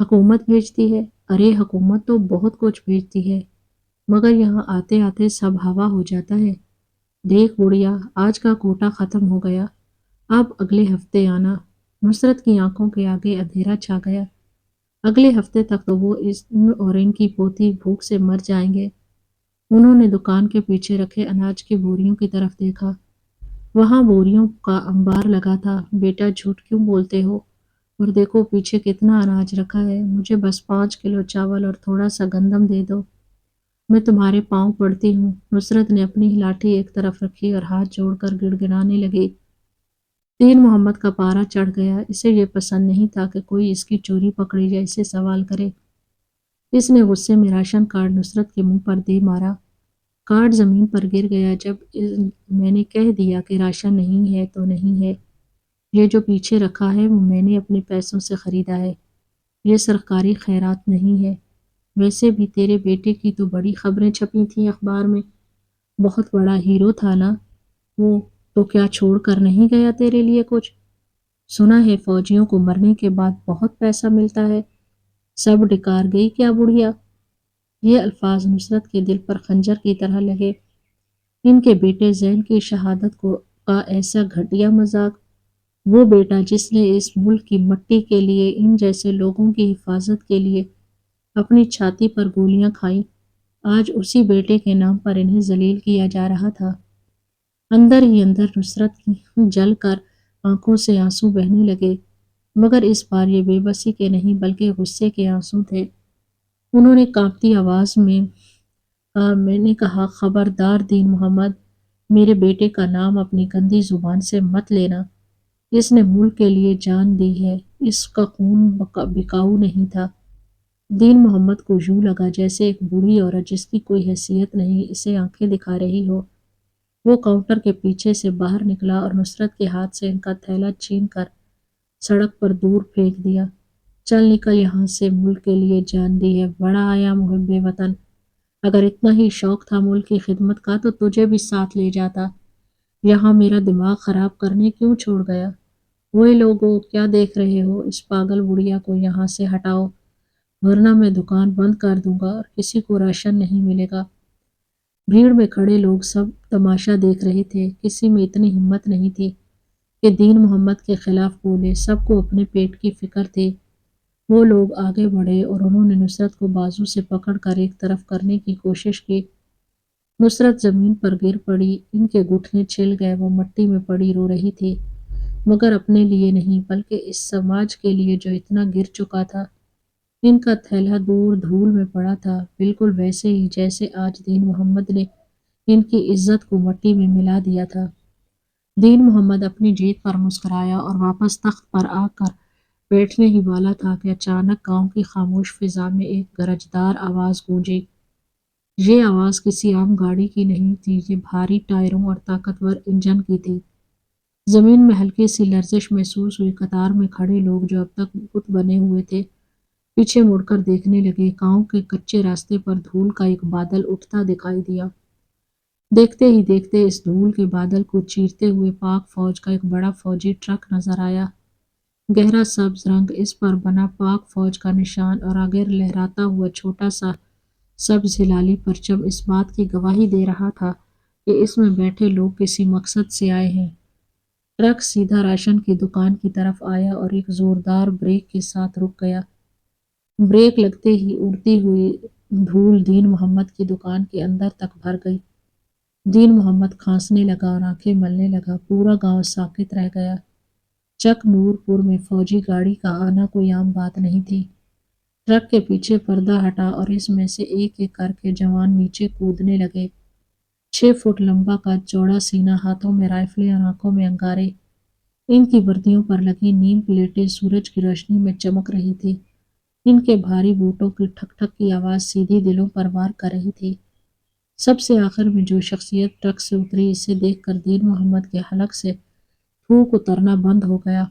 حکومت بھیجتی ہے؟ ارے حکومت تو بہت کچھ بھیجتی ہے، مگر یہاں آتے آتے سب ہوا ہو جاتا ہے۔ دیکھ بڑھیا، آج کا کوٹا ختم ہو گیا، اب اگلے ہفتے آنا۔ نصرت کی آنکھوں کے آگے اندھیرا چھا گیا۔ اگلے ہفتے تک تو وہ اور ان کی پوتی بھوک سے مر جائیں گے۔ انہوں نے دکان کے پیچھے رکھے اناج کی بوریوں کی طرف دیکھا۔ وہاں بوریوں کا انبار لگا تھا۔ بیٹا جھوٹ کیوں بولتے ہو؟ اور دیکھو پیچھے کتنا اناج رکھا ہے، مجھے بس 5 کلو چاول اور تھوڑا سا گندم دے دو، میں تمہارے پاؤں پڑتی ہوں۔ نصرت نے اپنی لاٹھی ایک طرف رکھی اور ہاتھ جوڑ کر گڑ گڑانے لگی۔ دین محمد کا پارا چڑھ گیا، اسے یہ پسند نہیں تھا کہ کوئی اس کی چوری پکڑے یا اسے سوال کرے۔ اس نے غصے میں راشن کارڈ نصرت کے منہ پر دے مارا۔ کارڈ زمین پر گر گیا۔ جب میں نے کہہ دیا کہ راشن نہیں ہے تو نہیں ہے، یہ جو پیچھے رکھا ہے وہ میں نے اپنے پیسوں سے خریدا ہے، یہ سرکاری خیرات نہیں ہے۔ ویسے بھی تیرے بیٹے کی تو بڑی خبریں چھپی تھیں اخبار میں، بہت بڑا ہیرو تھا نا وہ، تو کیا چھوڑ کر نہیں گیا تیرے لیے کچھ؟ سنا ہے فوجیوں کو مرنے کے بعد بہت پیسہ ملتا ہے۔ سب ڈکار گئی کیا بڑھیا؟ یہ الفاظ نصرت کے دل پر خنجر کی طرح لگے۔ ان کے بیٹے زین کی شہادت کا ایسا گھٹیا مذاق، وہ بیٹا جس نے اس ملک کی مٹی کے لیے، ان جیسے لوگوں کی حفاظت کے لیے اپنی چھاتی پر گولیاں کھائیں، آج اسی بیٹے کے نام پر انہیں ذلیل کیا جا رہا تھا۔ اندر ہی اندر نصرت کی جل کر آنکھوں سے آنسو بہنے لگے، مگر اس بار یہ بے بسی کے نہیں بلکہ غصے کے آنسو تھے۔ انہوں نے کانپتی آواز میں نے کہا، خبردار دین محمد، میرے بیٹے کا نام اپنی گندی زبان سے مت لینا، اس نے ملک کے لیے جان دی ہے، اس کا خون بکاؤ نہیں تھا۔ دین محمد کو یوں لگا جیسے ایک بوڑھی عورت جس کی کوئی حیثیت نہیں اسے آنکھیں دکھا رہی ہو۔ وہ کاؤنٹر کے پیچھے سے باہر نکلا اور نصرت کے ہاتھ سے ان کا تھیلا چھین کر سڑک پر دور پھینک دیا۔ چل نکل یہاں سے، ملک کے لیے جان دی ہے، بڑا آیا محب وطن، اگر اتنا ہی شوق تھا ملک کی خدمت کا تو تجھے بھی ساتھ لے جاتا، یہاں میرا دماغ خراب کرنے کیوں چھوڑ گیا؟ وہی لوگو، کیا دیکھ رہے ہو؟ اس پاگل بڑھیا کو یہاں سے ہٹاؤ، ورنہ میں دکان بند کر دوں گا اور کسی کو راشن نہیں ملے گا۔ بھیڑ میں کھڑے لوگ سب تماشا دیکھ رہے تھے، کسی میں اتنی ہمت نہیں تھی کہ دین محمد کے خلاف بولے، سب کو اپنے پیٹ کی فکر تھی۔ وہ لوگ آگے بڑھے اور انہوں نے نصرت کو بازو سے پکڑ کر ایک طرف کرنے کی کوشش کی۔ نصرت زمین پر گر پڑی، ان کے گھٹنے چھل گئے، وہ مٹی میں پڑی رو رہی تھی، مگر اپنے لیے نہیں بلکہ اس سماج کے لیے جو اتنا گر چکا تھا۔ ان کا تھیلا دور دھول میں پڑا تھا، بالکل ویسے ہی جیسے آج دین محمد نے ان کی عزت کو مٹی میں ملا دیا تھا۔ دین محمد اپنی جیت پر مسکرایا اور واپس تخت پر آ کر بیٹھنے ہی والا تھا کہ اچانک گاؤں کی خاموش فضا میں ایک گرجدار آواز گونجی۔ یہ آواز کسی عام گاڑی کی نہیں تھی، یہ بھاری ٹائروں اور طاقتور انجن کی تھی۔ زمین میں ہلکی سی لرزش محسوس ہوئی۔ قطار میں کھڑے لوگ جو اب تک بت بنے ہوئے تھے پیچھے مڑ کر دیکھنے لگے۔ گاؤں کے کچے راستے پر دھول کا ایک بادل اٹھتا دکھائی دیا۔ دیکھتے ہی دیکھتے اس دھول کے بادل کو چیرتے ہوئے پاک فوج کا ایک بڑا فوجی ٹرک نظر آیا۔ گہرا سبز رنگ، اس پر بنا پاک فوج کا نشان اور آگے لہراتا ہوا چھوٹا سا سبز ہلالی پرچم اس بات کی گواہی دے رہا تھا کہ اس میں بیٹھے لوگ کسی مقصد سے آئے ہیں۔ ٹرک سیدھا راشن کی دکان کی طرف آیا اور ایک زوردار بریک کے ساتھ رک گیا۔ بریک لگتے ہی اڑتی ہوئی دھول دین محمد کی دکان کے اندر تک بھر گئی۔ دین محمد کھانسنے لگا اور آنکھیں ملنے لگا۔ پورا گاؤں ساکت رہ گیا۔ چک نور پور میں فوجی گاڑی کا آنا کوئی عام بات نہیں تھی۔ ٹرک کے پیچھے پردہ ہٹا اور اس میں سے ایک ایک کر کے جوان نیچے کودنے لگے۔ 6 فٹ لمبا قد، چوڑا سینہ، ہاتھوں میں رائفلیں اور آنکھوں میں انگارے۔ ان کی وردیوں پر لگی نیم پلیٹیں سورج کی روشنی میں چمک رہی تھی۔ ان کے بھاری بوٹوں کی ٹھک ٹھک کی آواز سیدھی دلوں پر وار کر رہی تھی۔ سب سے آخر میں جو شخصیت ٹرک سے اتری، اسے دیکھ کر دین محمد کے حلق سے تھوک اترنا بند ہو گیا۔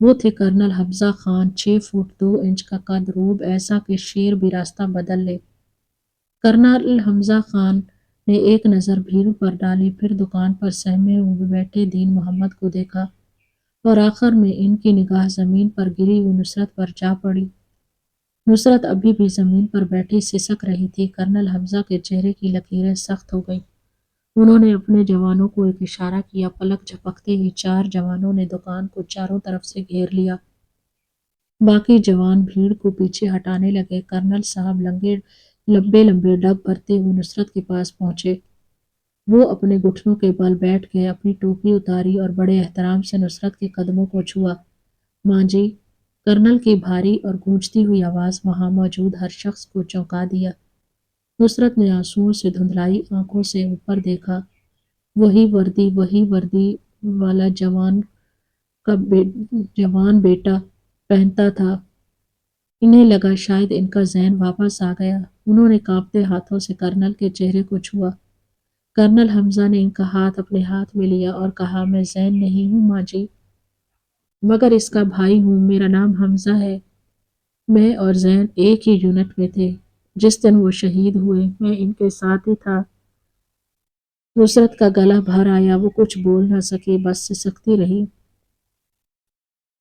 وہ تھے کرنل حمزہ خان، 6 فٹ 2 انچ کا قد، روب ایسا کہ شیر بھی راستہ بدل لے۔ کرنل حمزہ خان نے ایک نظر بھیڑ پر ڈالی، پھر دکان پر سہمے ہوئے بیٹھے دین محمد کو دیکھا اور آخر میں ان کی نگاہ زمین پر گری ہوئی نصرت پر جا پڑی۔ نصرت ابھی بھی زمین پر بیٹھی سسک رہی تھی۔ کرنل حمزہ کے چہرے کی لکیریں سخت ہو گئیں۔ انہوں نے اپنے جوانوں کو ایک اشارہ کیا۔ پلک جھپکتے ہی 4 جوانوں نے دکان کو چاروں طرف سے گھیر لیا۔ باقی جوان بھیڑ کو پیچھے ہٹانے لگے۔ کرنل صاحب لمبے لمبے ڈگ بھرتے ہوئے نصرت کے پاس پہنچے۔ وہ اپنے گھٹنوں کے بل بیٹھ گئے، اپنی ٹوپی اتاری اور بڑے احترام سے نصرت کے قدموں کو چھوا۔ ماں جی! کرنل کی بھاری اور گونجتی ہوئی آواز وہاں موجود ہر شخص کو چونکا دیا۔ نصرت نے آنسوؤں سے دھندلائی آنکھوں سے اوپر دیکھا۔ وہی وردی والا جوان بیٹا پہنتا تھا۔ انہیں لگا شاید ان کا ذہن واپس آ گیا۔ انہوں نے کانپتے ہاتھوں سے کرنل کے چہرے کو چھوا۔ کرنل حمزہ نے ان کا ہاتھ اپنے ہاتھ میں لیا اور کہا، میں زین نہیں ہوں ماں جی، مگر اس کا بھائی ہوں۔ میرا نام حمزہ ہے۔ میں اور زین ایک ہی یونٹ میں تھے۔ جس دن وہ شہید ہوئے میں ان کے ساتھ ہی تھا۔ نصرت کا گلا بھر آیا، وہ کچھ بول نہ سکی، بس سسکتی رہی۔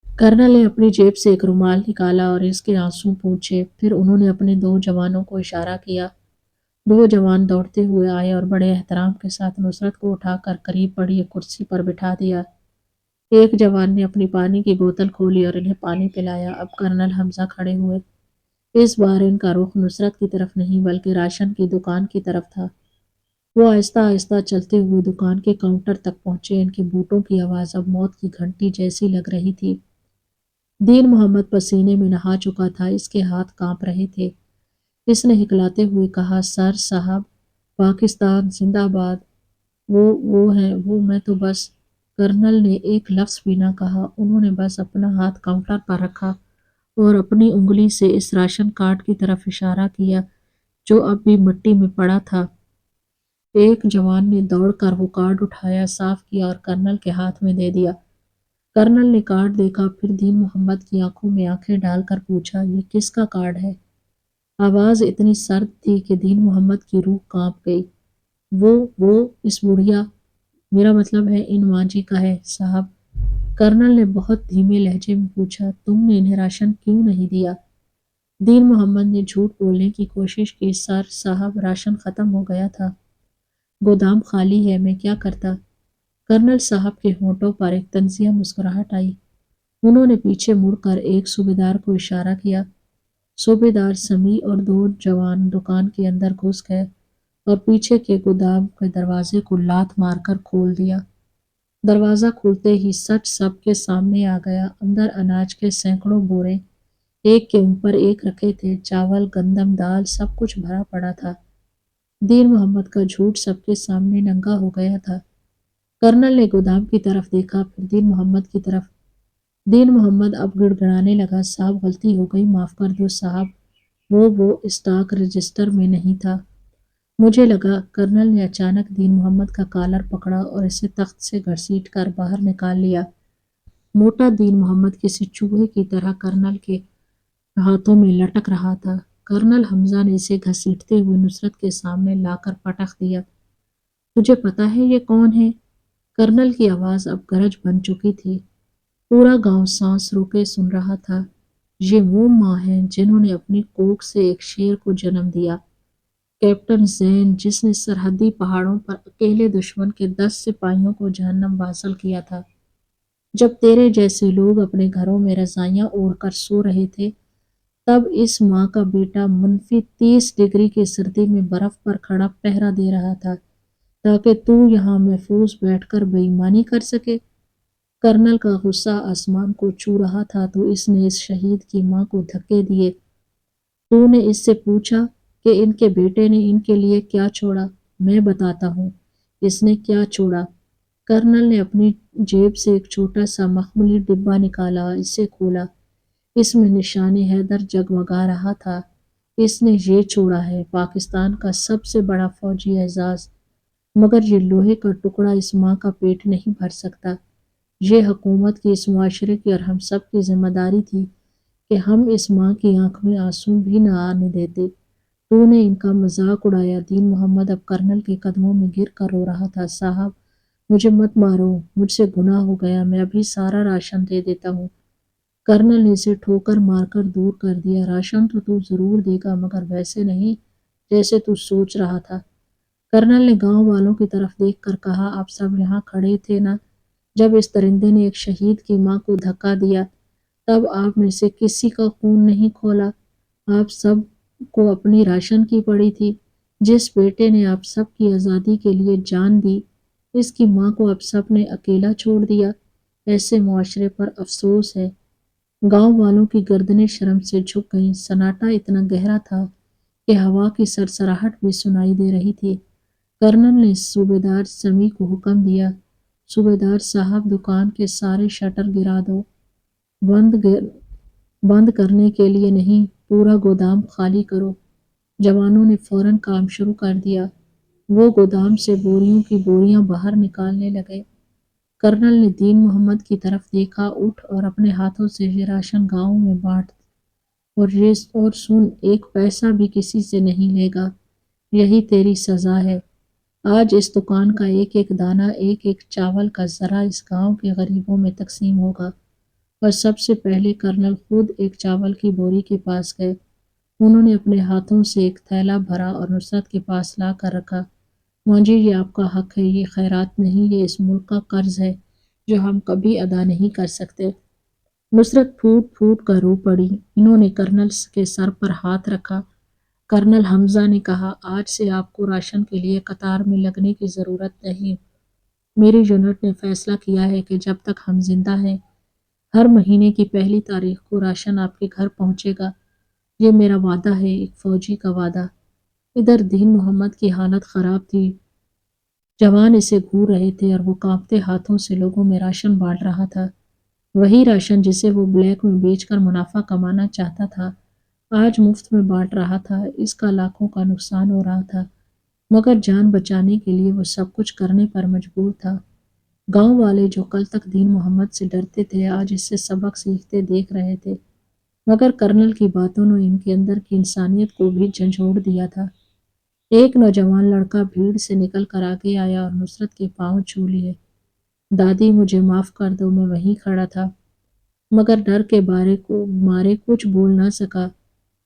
کرنل نے اپنی جیب سے ایک رومال نکالا اور اس کے آنسو پونچھے۔ پھر انہوں نے اپنے 2 جوانوں کو اشارہ کیا۔ 2 جوان دوڑتے ہوئے آئے اور بڑے احترام کے ساتھ نصرت کو اٹھا کر قریب پڑی ایک کرسی پر بٹھا دیا۔ ایک جوان نے اپنی پانی کی بوتل کھولی اور انہیں پانی پلایا۔ اب کرنل حمزہ کھڑے ہوئے۔ اس بار ان کا رخ نصرت کی طرف نہیں بلکہ راشن کی دکان کی طرف تھا۔ وہ آہستہ آہستہ چلتے ہوئے دکان کے کاؤنٹر تک پہنچے۔ ان کے بوٹوں کی آواز اب موت کی گھنٹی جیسی لگ رہی تھی۔ دین محمد پسینے میں نہا چکا تھا، اس کے ہاتھ کانپ رہے تھے۔ اس نے ہکلاتے ہوئے کہا، سر صاحب، پاکستان زندہ باد۔ وہ ہیں وہ میں تو بس۔ کرنل نے ایک لفظ بھی نہ کہا۔ انہوں نے بس اپنا ہاتھ کاؤنٹر پر رکھا اور اپنی انگلی سے اس راشن کارڈ کی طرف اشارہ کیا جو اب بھی مٹی میں پڑا تھا۔ ایک جوان نے دوڑ کر وہ کارڈ اٹھایا، صاف کیا اور کرنل کے ہاتھ میں دے دیا۔ کرنل نے کارڈ دیکھا، پھر دین محمد کی آنکھوں میں آنکھیں ڈال کر پوچھا، یہ کس کا کارڈ ہے؟ آواز اتنی سرد تھی کہ دین محمد کی روح کانپ گئی۔ وہ اس بڑھیا، میرا مطلب ہے ان ماں جی کا ہے صاحب۔ کرنل نے بہت دھیمے لہجے میں پوچھا، تم نے انہیں راشن کیوں نہیں دیا؟ دین محمد نے جھوٹ بولنے کی کوشش کی، سر صاحب، راشن ختم ہو گیا تھا، گودام خالی ہے، میں کیا کرتا؟ کرنل صاحب کے ہونٹوں پر ایک طنزیہ مسکراہٹ آئی۔ انہوں نے پیچھے مڑ کر ایک صوبیدار کو اشارہ کیا۔ صوبیدار سمیع اور 2 جوان دکان کے اندر گھس گئے اور پیچھے کے گودام کے دروازے کو لات مار کر کھول دیا۔ دروازہ کھلتے ہی سچ سب کے سامنے آ گیا۔ اندر اناج کے سینکڑوں بورے ایک کے اوپر ایک رکھے تھے۔ چاول، گندم، دال، سب کچھ بھرا پڑا تھا۔ دین محمد کا جھوٹ سب کے سامنے ننگا ہو گیا تھا۔ کرنل نے گودام کی طرف دیکھا، پھر دین محمد کی طرف۔ دین محمد اب گڑ گڑانے لگا، صاحب غلطی ہو گئی، معاف کر دو صاحب، وہ اسٹاک رجسٹر میں نہیں تھا، مجھے لگا۔ کرنل نے اچانک دین محمد کا کالر پکڑا اور اسے تخت سے گھسیٹ کر باہر نکال لیا۔ موٹا دین محمد کسی چوہے کی طرح کرنل کے ہاتھوں میں لٹک رہا تھا۔ کرنل حمزہ نے اسے گھسیٹتے ہوئے نصرت کے سامنے لا کر پٹخ دیا۔ تجھے پتا ہے یہ کون ہے؟ کرنل کی آواز اب گرج بن چکی تھی۔ پورا گاؤں سانس روکے سن رہا تھا۔ یہ وہ ماں ہیں جنہوں نے اپنی کوکھ سے ایک شیر کو جنم دیا، کیپٹن زین، جس نے سرحدی پہاڑوں پر اکیلے دشمن کے 10 سپاہیوں کو جہنم واصل کیا تھا۔ جب تیرے جیسے لوگ اپنے گھروں میں رضائیاں اوڑھ کر سو رہے تھے، تب اس ماں کا بیٹا -30 ڈگری کی سردی میں برف پر کھڑا پہرا دے رہا تھا تاکہ تو یہاں محفوظ بیٹھ کر بے ایمانی کر سکے۔ کرنل کا غصہ آسمان کو چھو رہا تھا تو اس نے اس شہید کی ماں کو دھکے دیے۔ تو نے اس سے پوچھا کہ ان کے بیٹے نے ان کے لیے کیا چھوڑا؟ میں بتاتا ہوں اس نے کیا چھوڑا۔ کرنل نے اپنی جیب سے ایک چھوٹا سا مخملی ڈبہ نکالا، اسے کھولا۔ اس میں نشان حیدر جگمگا رہا تھا۔ اس نے یہ چھوڑا ہے، پاکستان کا سب سے بڑا فوجی اعزاز، مگر یہ لوہے کا ٹکڑا اس ماں کا پیٹ نہیں بھر سکتا۔ یہ حکومت کی، اس معاشرے کی اور ہم سب کی ذمہ داری تھی کہ ہم اس ماں کی آنکھ میں آنسو بھی نہ آنے دیتے۔ تو نے ان کا مذاق اڑایا۔ دین محمد اب کرنل کے قدموں میں گر کر رو رہا تھا، صاحب مجھے مت مارو، مجھ سے گناہ ہو گیا، میں ابھی سارا راشن دے دیتا ہوں۔ کرنل نے اسے ٹھوکر مار کر دور کر دیا۔ راشن تو ضرور دے گا مگر ویسے نہیں جیسے تو سوچ رہا تھا۔ کرنل نے گاؤں والوں کی طرف دیکھ کر کہا، آپ سب یہاں کھڑے تھے نا جب اس درندے نے ایک شہید کی ماں کو دھکا دیا؟ تب آپ میں سے کسی کا خون نہیں کھولا؟ آپ سب کو اپنی راشن کی پڑی تھی۔ جس بیٹے نے آپ سب کی آزادی کے لیے جان دی، اس کی ماں کو آپ سب نے اکیلا چھوڑ دیا۔ ایسے معاشرے پر افسوس ہے۔ گاؤں والوں کی گردنیں شرم سے جھک گئیں۔ سناٹا اتنا گہرا تھا کہ ہوا کی سرسراہٹ بھی سنائی دے رہی تھی۔ کرنل نے صوبیدار سمیع کو حکم دیا، صوبیدار صاحب، دکان کے سارے شٹر گرا دو۔ بند کرنے کے لیے نہیں، پورا گودام خالی کرو۔ جوانوں نے فوراً کام شروع کر دیا۔ وہ گودام سے بوریوں کی بوریاں باہر نکالنے لگے۔ کرنل نے دین محمد کی طرف دیکھا، اٹھ اور اپنے ہاتھوں سے یہ راشن گاؤں میں بانٹ اور سن، ایک پیسہ بھی کسی سے نہیں لے گا۔ یہی تیری سزا ہے۔ آج اس دکان کا ایک ایک دانہ، ایک ایک چاول کا ذرہ اس گاؤں کے غریبوں میں تقسیم ہوگا۔ اور سب سے پہلے کرنل خود ایک چاول کی بوری کے پاس گئے۔ انہوں نے اپنے ہاتھوں سے ایک تھیلا بھرا اور نصرت کے پاس لا کر رکھا۔ ماں جی، یہ آپ کا حق ہے، یہ خیرات نہیں، یہ اس ملک کا قرض ہے جو ہم کبھی ادا نہیں کر سکتے۔ نصرت پھوٹ پھوٹ کر رو پڑی۔ انہوں نے کرنل کے سر پر ہاتھ رکھا۔ کرنل حمزہ نے کہا، آج سے آپ کو راشن کے لیے قطار میں لگنے کی ضرورت نہیں۔ میری یونٹ نے فیصلہ کیا ہے کہ جب تک ہم زندہ ہیں، ہر مہینے کی پہلی تاریخ کو راشن آپ کے گھر پہنچے گا۔ یہ میرا وعدہ ہے، ایک فوجی کا وعدہ۔ ادھر دین محمد کی حالت خراب تھی۔ جوان اسے گھور رہے تھے اور وہ کانپتے ہاتھوں سے لوگوں میں راشن بانٹ رہا تھا۔ وہی راشن جسے وہ بلیک میں بیچ کر منافع کمانا چاہتا تھا، آج مفت میں بانٹ رہا تھا۔ اس کا لاکھوں کا نقصان ہو رہا تھا، مگر جان بچانے کے لیے وہ سب کچھ کرنے پر مجبور تھا۔ گاؤں والے جو کل تک دین محمد سے ڈرتے تھے، آج اس سے سبق سیکھتے دیکھ رہے تھے۔ مگر کرنل کی باتوں نے ان کے اندر کی انسانیت کو بھی جھنجھوڑ دیا تھا۔ ایک نوجوان لڑکا بھیڑ سے نکل کر آگے آیا اور نصرت کے پاؤں چھو لیے۔ دادی، مجھے معاف کر دو، میں وہیں کھڑا تھا مگر ڈر کے مارے کچھ بول نہ سکا۔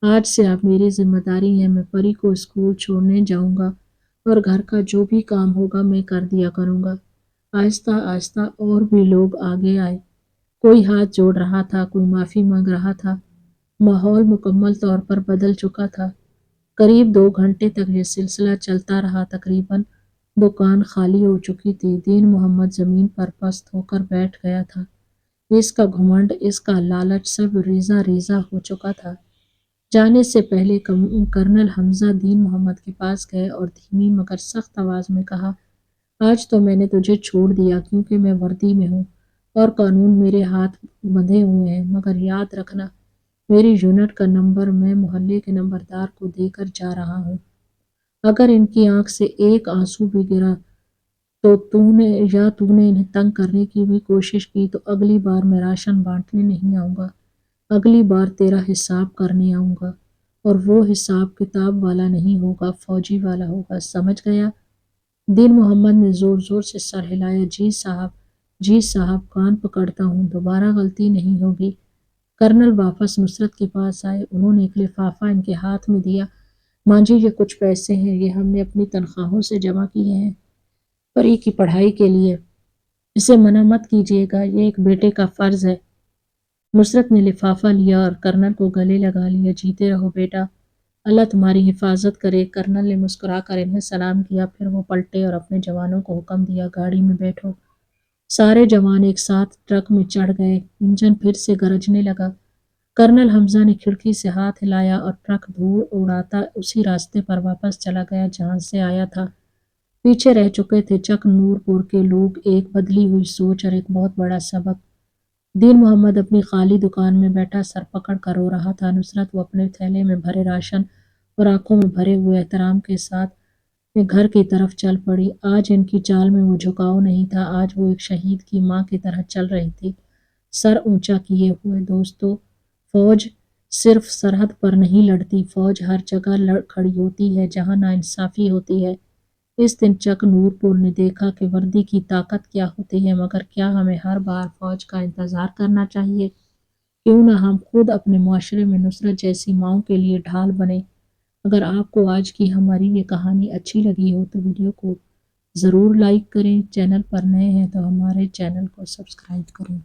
آج سے آپ میری ذمہ داری ہیں، میں پری کو اسکول چھوڑنے جاؤں گا اور گھر کا جو بھی کام ہوگا میں کر دیا کروں گا۔ آہستہ آہستہ اور بھی لوگ آگے آئے۔ کوئی ہاتھ جوڑ رہا تھا، کوئی معافی مانگ رہا تھا۔ ماحول مکمل طور پر بدل چکا تھا۔ قریب 2 گھنٹے تک یہ سلسلہ چلتا رہا۔ تقریباً دکان خالی ہو چکی تھی۔ دین محمد زمین پر پست ہو کر بیٹھ گیا تھا۔ اس کا گھمنڈ، اس کا لالچ سب ریزہ ریزہ ہو چکا تھا۔ جانے سے پہلے کرنل حمزہ دین محمد کے پاس گئے اور دھیمی مگر سخت آواز میں کہا، آج تو میں نے تجھے چھوڑ دیا کیونکہ میں وردی میں ہوں اور قانون میرے ہاتھ بندھے ہوئے ہیں، مگر یاد رکھنا، میری یونٹ کا نمبر میں محلے کے نمبردار کو دے کر جا رہا ہوں۔ اگر ان کی آنکھ سے ایک آنسو بھی گرا تو تو نے انہیں تنگ کرنے کی بھی کوشش کی تو اگلی بار میں راشن بانٹنے نہیں آؤں گا، اگلی بار تیرا حساب کرنے آؤں گا، اور وہ حساب کتاب والا نہیں ہوگا، فوجی والا ہوگا، سمجھ گیا؟ دین محمد نے زور زور سے سر ہلایا۔ جی صاحب، جی صاحب، کان پکڑتا ہوں، دوبارہ غلطی نہیں ہوگی۔ کرنل واپس نصرت کے پاس آئے۔ انہوں نے ایک لفافہ ان کے ہاتھ میں دیا۔ ماں جی، یہ کچھ پیسے ہیں، یہ ہم نے اپنی تنخواہوں سے جمع کیے ہیں پری کی پڑھائی کے لیے۔ اسے منع مت کیجیے گا، یہ ایک بیٹے کا فرض ہے۔ نصرت نے لفافہ لیا اور کرنل کو گلے لگا لیا۔ جیتے رہو بیٹا، اللہ تمہاری حفاظت کرے۔ کرنل نے مسکرا کر انہیں سلام کیا، پھر وہ پلٹے اور اپنے جوانوں کو حکم دیا، گاڑی میں بیٹھو۔ سارے جوان ایک ساتھ ٹرک میں چڑھ گئے۔ انجن پھر سے گرجنے لگا۔ کرنل حمزہ نے کھڑکی سے ہاتھ ہلایا اور ٹرک دھوڑ اڑاتا اسی راستے پر واپس چلا گیا جہاں سے آیا تھا۔ پیچھے رہ چکے تھے چک نور پور کے لوگ، ایک بدلی ہوئی سوچ اور ایک بہت بڑا سبق۔ دین محمد اپنی خالی دکان میں بیٹھا سر پکڑ کر رو رہا تھا۔ نصرت، وہ اپنے تھیلے میں بھرے راشن اور آنکھوں میں بھرے ہوئے احترام کے ساتھ گھر کی طرف چل پڑی۔ آج ان کی چال میں وہ جھکاؤ نہیں تھا، آج وہ ایک شہید کی ماں کی طرح چل رہی تھی، سر اونچا کیے ہوئے۔ دوستو، فوج صرف سرحد پر نہیں لڑتی، فوج ہر جگہ کھڑی ہوتی ہے جہاں ناانصافی ہوتی ہے۔ اس دن چک نور پور نے دیکھا کہ وردی کی طاقت کیا ہوتی ہے، مگر کیا ہمیں ہر بار فوج کا انتظار کرنا چاہیے کیوں نہ ہم خود اپنے معاشرے میں نصرت جیسی ماؤں کے لیے ڈھال بنیں۔ اگر آپ کو آج کی ہماری یہ کہانی اچھی لگی ہو تو ویڈیو کو ضرور لائک کریں، چینل پر نئے ہیں تو ہمارے چینل کو سبسکرائب کریں۔